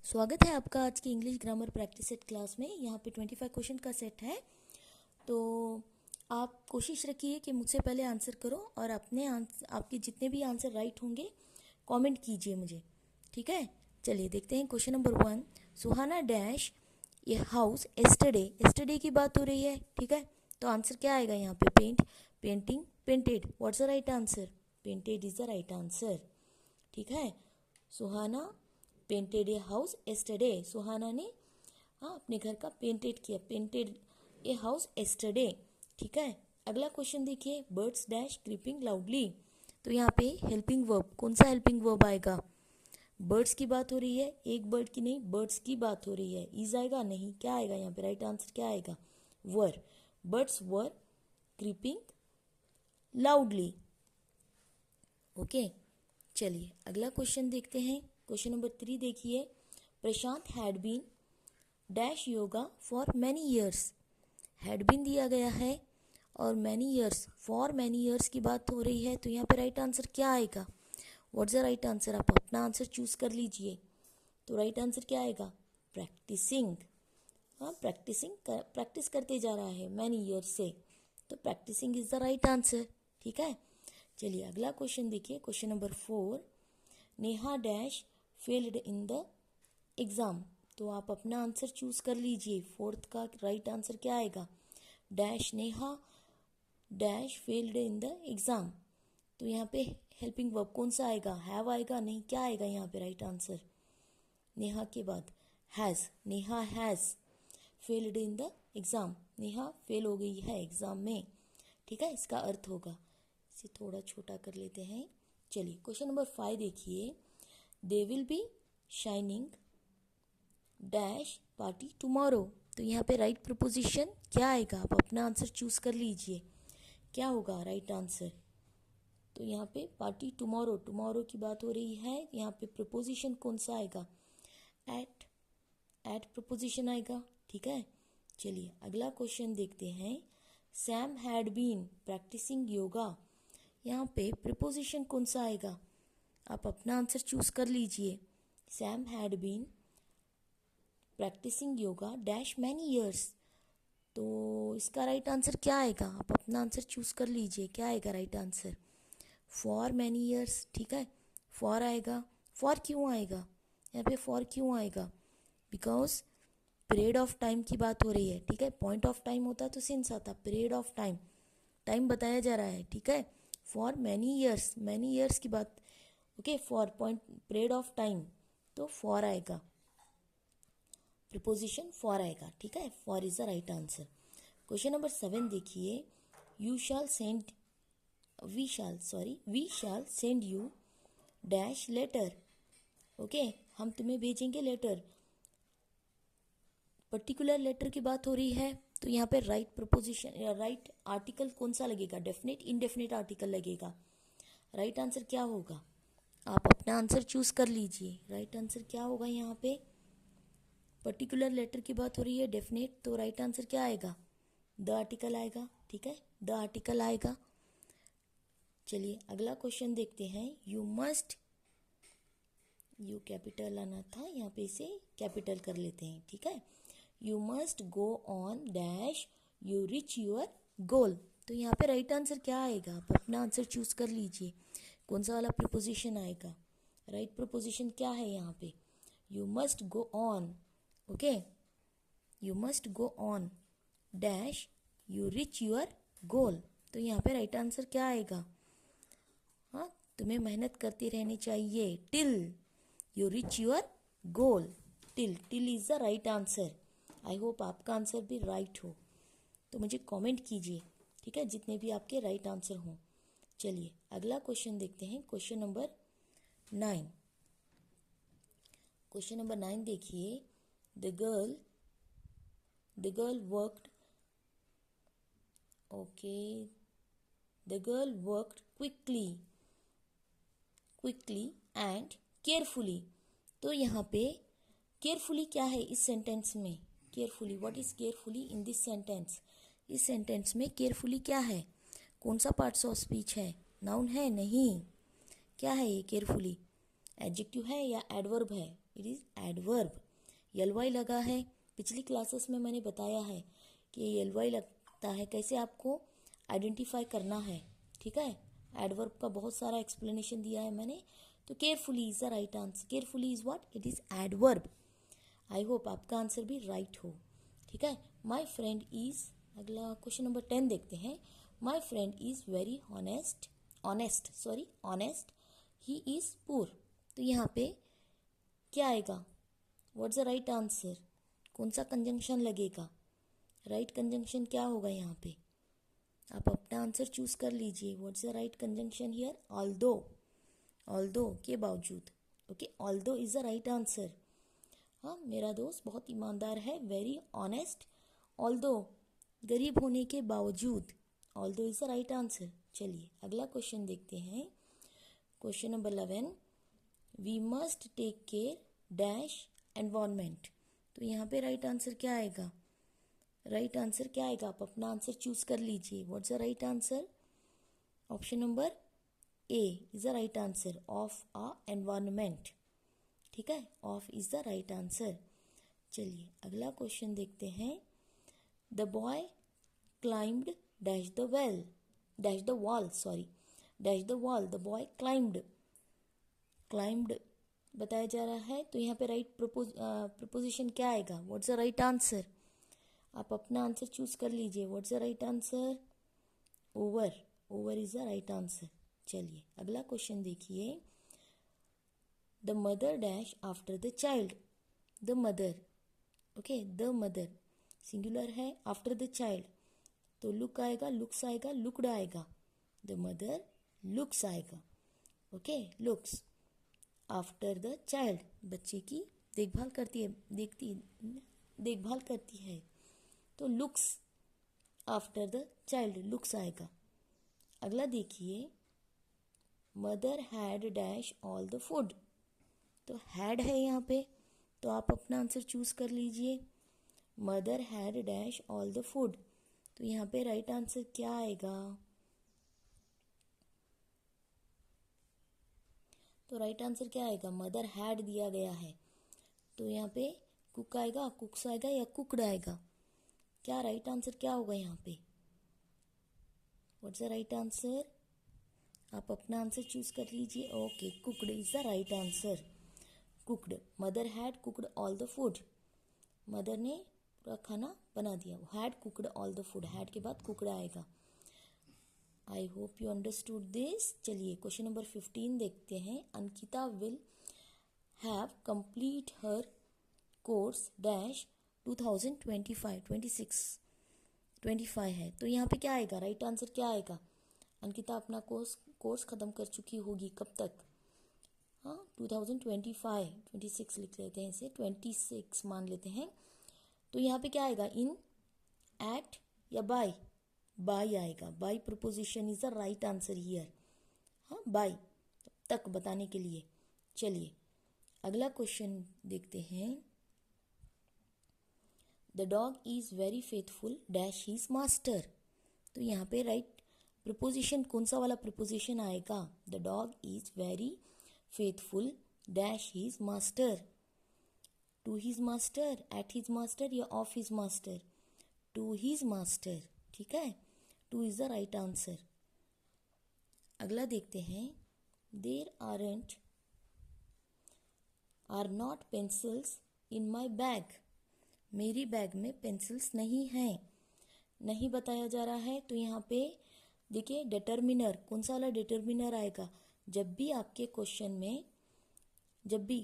स्वागत है आपका आज की English grammar practice set class में। यहाँ पे 25 क्वेश्चन का सेट है, तो आप कोशिश रखिए कि मुझसे पहले आंसर करो और अपने आपके जितने भी आंसर राइट होंगे कमेंट कीजिए मुझे, ठीक है। चलिए देखते हैं क्वेश्चन नंबर 1। सुहाना डैश ये हाउस एस्टरडे की बात हो रही है, ठीक है। तो आंसर क्या आएगा यहाँ पे? Painting, painted. What's the right answer? Painted is the right answer, ठीक है। सुहाना पेंटेड ए हाउस एस्टरडे। सुहाना ने अपने घर का पेंटेड किया, पेंटेड ए हाउस एस्टरडे, ठीक है। अगला क्वेश्चन देखिए, बर्ड्स डैश क्रीपिंग लाउडली। तो यहाँ पे हेल्पिंग वर्ब, कौन सा हेल्पिंग वर्ब आएगा? बर्ड्स की बात हो रही है, एक बर्ड की नहीं, बर्ड्स की बात हो रही है। इज आएगा? नहीं। क्या आएगा यहाँ पे? राइट आंसर क्या आएगा? Were. Birds were creeping loudly. Okay, चलिए अगला क्वेश्चन देखते हैं। क्वेश्चन नंबर 3 देखिए, Prashant had been dash yoga for many years. Had been दिया गया है और many years, for many years की बात हो रही है, तो यहाँ पे राइट आंसर क्या आएगा? What's the right answer? आप अपना आंसर चूज कर लीजिए। तो राइट आंसर क्या आएगा? प्रैक्टिसिंग। प्रैक्टिस करते जा रहा है मैनी ईयर्स से, तो practising is the right answer, ठीक है। चलिए अगला क्वेश्चन देखिए, question number 4। Neha dash failed in the exam. तो आप अपना आंसर चूज कर लीजिए। फोर्थ का राइट आंसर क्या आएगा? Dash Neha dash failed in the exam. तो यहाँ पे हेल्पिंग वर्ब कौन सा आएगा? हैव आएगा? नहीं। क्या आएगा यहाँ पे राइट आंसर? नेहा के बाद has. Neha has failed in the exam. Neha fail हो गई है एग्ज़ाम में, ठीक है, इसका अर्थ होगा। इसे थोड़ा छोटा कर लेते हैं। चलिए क्वेश्चन नंबर 5 देखिए, they will be shining dash party tomorrow. तो यहाँ पे राइट प्रपोजिशन क्या आएगा? आप अपना आंसर चूज कर लीजिए। क्या होगा राइट आंसर? तो यहाँ पे पार्टी टुमारो, टुमारो की बात हो रही है, यहाँ पे प्रपोजिशन कौन सा आएगा? एट प्रपोजिशन आएगा, ठीक है। चलिए अगला क्वेश्चन देखते हैं, Sam had been practising yoga. यहाँ पे प्रिपोजिशन कौन सा आएगा? आप अपना आंसर चूज कर लीजिए। Sam had been practising yoga dash many years. तो इसका राइट आंसर क्या आएगा? आप अपना आंसर चूज कर लीजिए। क्या आएगा right answer? For many years, ठीक है। फॉर आएगा। फॉर क्यों आएगा यहाँ पे? फॉर क्यों आएगा? बिकॉज पीरियड ऑफ टाइम की बात हो रही है, ठीक है। पॉइंट ऑफ टाइम होता तो सिंस आता, पीरियड ऑफ टाइम, टाइम बताया जा रहा है, ठीक है। For many years, many years की बात, okay. For point period of time, तो फॉर आएगा, प्रिपोजिशन फॉर आएगा, ठीक है। For is the right answer. Question number 7 देखिए, we shall send you dash letter. Okay, हम तुम्हें भेजेंगे लेटर। पर्टिकुलर लेटर की बात हो रही है, तो यहाँ पे राइट प्रपोजिशन या राइट आर्टिकल कौन सा लगेगा? डेफिनेट, इनडेफिनेट आर्टिकल लगेगा। राइट आंसर क्या होगा? आप अपना आंसर चूज कर लीजिए। राइट आंसर क्या होगा यहाँ पे? पर्टिकुलर लेटर की बात हो रही है, डेफिनेट, तो राइट आंसर क्या आएगा? द आर्टिकल आएगा, ठीक है, द आर्टिकल आएगा। चलिए अगला क्वेश्चन देखते हैं, यू कैपिटल आना था, यहाँ पे इसे कैपिटल कर लेते हैं, ठीक है। You must go on dash you reach your goal. तो यहाँ पे राइट आंसर क्या आएगा? आप अपना आंसर चूज कर लीजिए। कौन सा वाला प्रपोजिशन आएगा? राइट प्रपोजिशन क्या है यहाँ पे? You must go on, okay, you must go on dash you reach your goal. तो यहाँ पे राइट आंसर क्या आएगा? हाँ, तुम्हें मेहनत करती रहनी चाहिए till you reach your goal. Till is the right answer. I hope आपका आंसर भी राइट हो, तो मुझे कमेंट कीजिए, ठीक है, जितने भी आपके राइट आंसर हों। चलिए अगला क्वेश्चन देखते हैं, क्वेश्चन नंबर 9। क्वेश्चन नंबर 9 देखिए, the girl worked, okay, the girl worked quickly and carefully. तो यहाँ पे केयरफुली क्या है इस सेंटेंस में? Carefully, what is carefully in this sentence? इस सेंटेंस में केयरफुली क्या है? कौन सा पार्ट्स ऑफ स्पीच है? नाउन है? नहीं। क्या है ये केयरफुली? एडजेक्टिव है या एडवर्ब है? It is adverb. ly लगा है, पिछली क्लासेस में मैंने बताया है कि ly लगता है कैसे आपको आइडेंटिफाई करना है, ठीक है। एडवर्ब का बहुत सारा एक्सप्लेनेशन दिया है मैंने। तो carefully is the right answer. Carefully is what? It is adverb. I hope आपका आंसर भी राइट हो, ठीक है। माई फ्रेंड इज, अगला क्वेश्चन नंबर 10 देखते हैं। My friend is very honest he is poor. तो यहाँ पे क्या आएगा? What's the right answer? कौन सा कंजंक्शन लगेगा? राइट कंजंक्शन क्या होगा यहाँ पे? आप अपना आंसर चूज कर लीजिए। What's the right conjunction here? Although के बावजूद। Okay, although is the right answer. हाँ, मेरा दोस्त बहुत ईमानदार है, वेरी ऑनेस्ट, ऑल्दो गरीब होने के बावजूद। Although is the right answer. चलिए अगला क्वेश्चन देखते हैं। Question number 11, we must take care dash environment. तो यहाँ पे राइट आंसर क्या आएगा? राइट आंसर क्या आएगा? आप अपना आंसर चूज कर लीजिए। What's the right answer? Option number A is the right answer, of a environment, ठीक है। Of is the right answer. चलिए अगला क्वेश्चन देखते हैं। The boy climbed dash the wall, the boy climbed बताया जा रहा है। तो यहाँ पे राइट प्रपोजिशन क्या आएगा? What's the right answer? आप अपना आंसर चूज कर लीजिए। What's the right answer? Over is the right answer. चलिए अगला क्वेश्चन देखिए। The mother dash after the child. The mother, okay, the mother singular है, आफ्टर द चाइल्ड तो looks आएगा, लुक्ड आएगा। द मदर लुक्स आएगा, okay, looks after the child, बच्चे की देखभाल करती है तो looks after the child, looks आएगा। अगला देखिए, mother had dash all the food. तो हैड है यहाँ पे, तो आप अपना आंसर चूज कर लीजिए। Mother had dash all the food, तो यहाँ पे राइट आंसर क्या आएगा? तो राइट आंसर क्या आएगा? मदर हैड दिया गया है तो यहाँ पे कुक आएगा, कुक्स आएगा या कुकड आएगा? क्या राइट आंसर क्या होगा यहाँ पे? What's the right answer? आप अपना आंसर चूज कर लीजिए। Okay, cooked is the right answer. Cooked, mother had cooked all the food, mother ने पूरा खाना बना दिया। Had cooked all the food, had के बाद कुकड आएगा। आई होप यू अंडरस्टूड दिस। चलिए क्वेश्चन नंबर 15 देखते हैं। Ankita will have complete her course dash 2025 है तो यहाँ पे क्या आएगा? राइट आंसर क्या आएगा? अंकिता अपना कोर्स खत्म कर चुकी होगी कब तक? हाँ, 2025, 26 लिख लेते हैं, इसे 26 मान लेते हैं। तो यहाँ पे क्या आएगा? इन, एट या बाय? बाय आएगा। By preposition is the right answer here. हाँ, बाय तक बताने के लिए। चलिए अगला क्वेश्चन देखते हैं। The dog is very faithful dash his master. तो यहाँ पे राइट प्रपोजिशन कौन सा वाला प्रपोजिशन आएगा? The dog is very faithful dash his master. To his master, at his master या of his master? To his master, ठीक है। To is the right answer. अगला देखते हैं। There are not pencils in my bag. मेरी bag में pencils नहीं हैं, नहीं बताया जा रहा है। तो यहाँ पे देखिए डिटर्मिनर, कौन सा वाला डिटर्मिनर आएगा? जब भी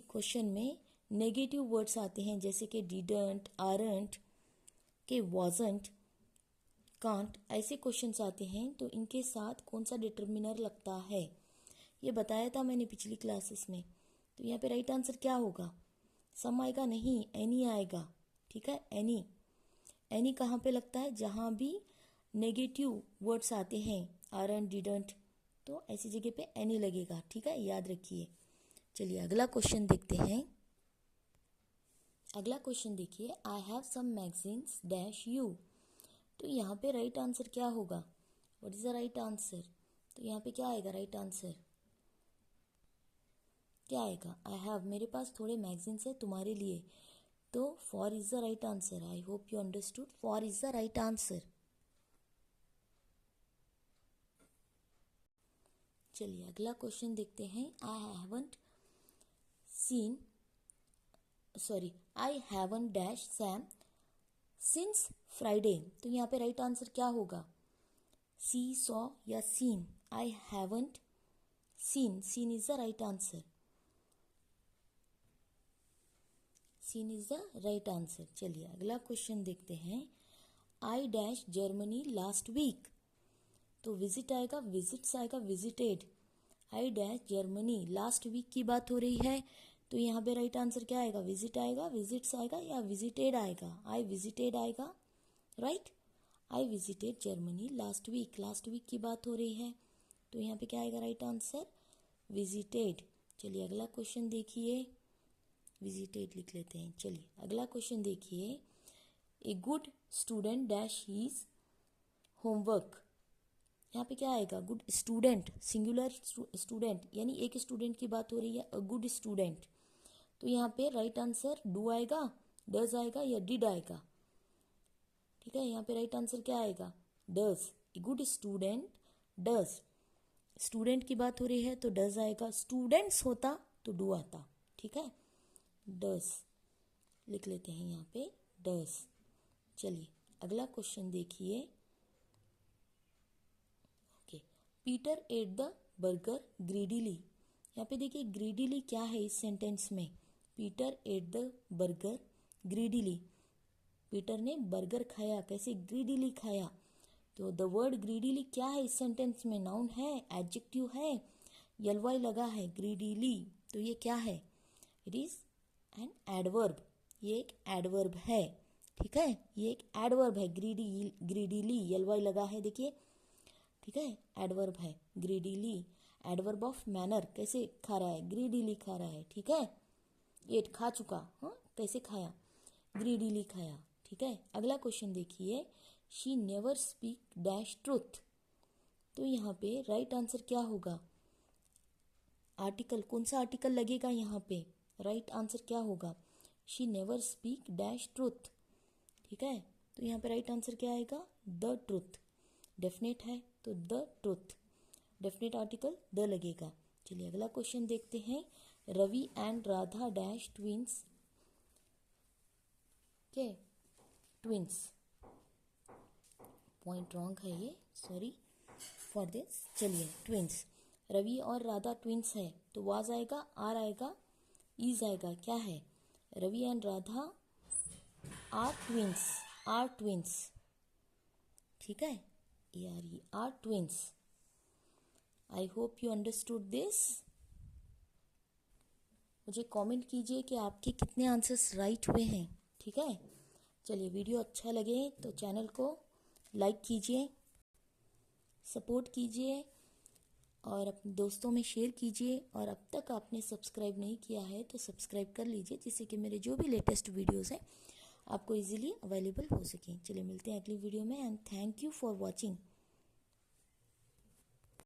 क्वेश्चन में नेगेटिव वर्ड्स आते हैं जैसे कि डिडंट, आरंट, के वाजंट, कांट, ऐसे क्वेश्चंस आते हैं तो इनके साथ कौन सा डिटर्मिनर लगता है ये बताया था मैंने पिछली क्लासेस में। तो यहाँ पे राइट आंसर क्या होगा? सम आएगा? नहीं, एनी आएगा, ठीक है। एनी कहाँ पे लगता है? जहाँ भी नेगेटिव वर्ड्स आते हैं, आरंट, डिडंट, तो ऐसी जगह पे एनी लगेगा, ठीक है, याद रखिए। चलिए अगला क्वेश्चन देखते हैं। अगला क्वेश्चन देखिए। I have some magazines dash you. तो यहाँ पे राइट आंसर क्या होगा? What is the right answer? तो यहाँ पे क्या आएगा राइट आंसर? क्या आएगा? आई हैव, मेरे पास थोड़े मैगजीन्स है तुम्हारे लिए। तो for is the right answer. I hope you understood, for is the right answer. चलिए अगला क्वेश्चन देखते हैं। I haven't dash Sam since Friday. तो यहाँ पे राइट आंसर क्या होगा? सी, सॉ या seen? I haven't seen, seen is the right answer. Seen is the right answer. चलिए अगला क्वेश्चन देखते हैं। I dash Germany last week. तो विजिट आएगा, विजिट्स आएगा, विजिटेड। आई डैश जर्मनी, लास्ट वीक की बात हो रही है, तो यहाँ पे राइट आंसर क्या आएगा? विजिट आएगा, विजिट्स आएगा या विजिटेड आएगा? आई विजिटेड आएगा, right. I visited Germany last week, last week की बात हो रही है, तो यहाँ पे क्या आएगा राइट आंसर? विजिटेड। चलिए अगला क्वेश्चन देखिए। विजिटेड लिख लेते हैं। चलिए अगला क्वेश्चन देखिए। A good student dash his homework. यहाँ पे क्या आएगा? गुड स्टूडेंट, सिंगुलर स्टूडेंट, यानी एक स्टूडेंट की बात हो रही है, अ गुड स्टूडेंट। तो यहाँ पे राइट आंसर डू आएगा, डज आएगा या डिड आएगा? ठीक है, यहाँ पे राइट आंसर क्या आएगा? Does. A good student does. Student की बात हो रही है तो डज आएगा, स्टूडेंट्स होता तो डू आता। ठीक है, डज लिख लेते हैं यहाँ पे, डज। चलिए अगला क्वेश्चन देखिए। Peter at the burger greedily. यहाँ पे देखिए ग्रीडीली क्या है इस सेंटेंस में? Peter at the burger greedily. Peter ने बर्गर खाया, कैसे? ग्रीडीली खाया। तो द वर्ड ग्रीडीली क्या है इस सेंटेंस में? नाउन है, एडजेक्टिव है, एलवाई लगा है, ग्रीडीली। तो ये क्या है? It is an adverb. ये एक एडवर्ब है। ठीक है, ये एक एडवर्ब है। ग्रीडीली एलवाई लगा है, देखिए। ठीक है, एडवर्ब है ग्रीडीली। एडवर्ब ऑफ मैनर, कैसे खा रहा है? ग्रीडीली खा रहा है। ठीक है, एट खा चुका, हाँ, कैसे खाया? ग्रीडीली खाया। ठीक है, अगला क्वेश्चन देखिए। She never speak dash truth. तो यहाँ पे राइट आंसर क्या होगा? आर्टिकल, कौन सा आर्टिकल लगेगा यहाँ पे? राइट आंसर क्या होगा? She never speak dash truth. ठीक है, तो यहाँ पे राइट आंसर क्या आएगा? The truth. डेफिनेट है तो the truth, definite article the लगेगा। चलिए अगला क्वेश्चन देखते हैं। Ravi and Radha dash twins. के ट्विंस, पॉइंट रॉन्ग है ये, सॉरी फॉर दिस। चलिए ट्विंस, रवि और राधा ट्विंस है, तो वाज आएगा, आर आएगा, इज आएगा, क्या है? Ravi and Radha are twins, are twins. ठीक है, are twins. I hope you understood this. मुझे कमेंट कीजिए कि आपके कितने आंसर्स राइट हुए हैं। ठीक है, चलिए वीडियो अच्छा लगे तो चैनल को लाइक कीजिए, सपोर्ट कीजिए और अपने दोस्तों में शेयर कीजिए। और अब तक आपने सब्सक्राइब नहीं किया है तो सब्सक्राइब कर लीजिए, जिससे कि मेरे जो भी लेटेस्ट वीडियोस हैं आपको इजीली अवेलेबल हो सकें। चलिए मिलते हैं अगली वीडियो में, and thank you for watching.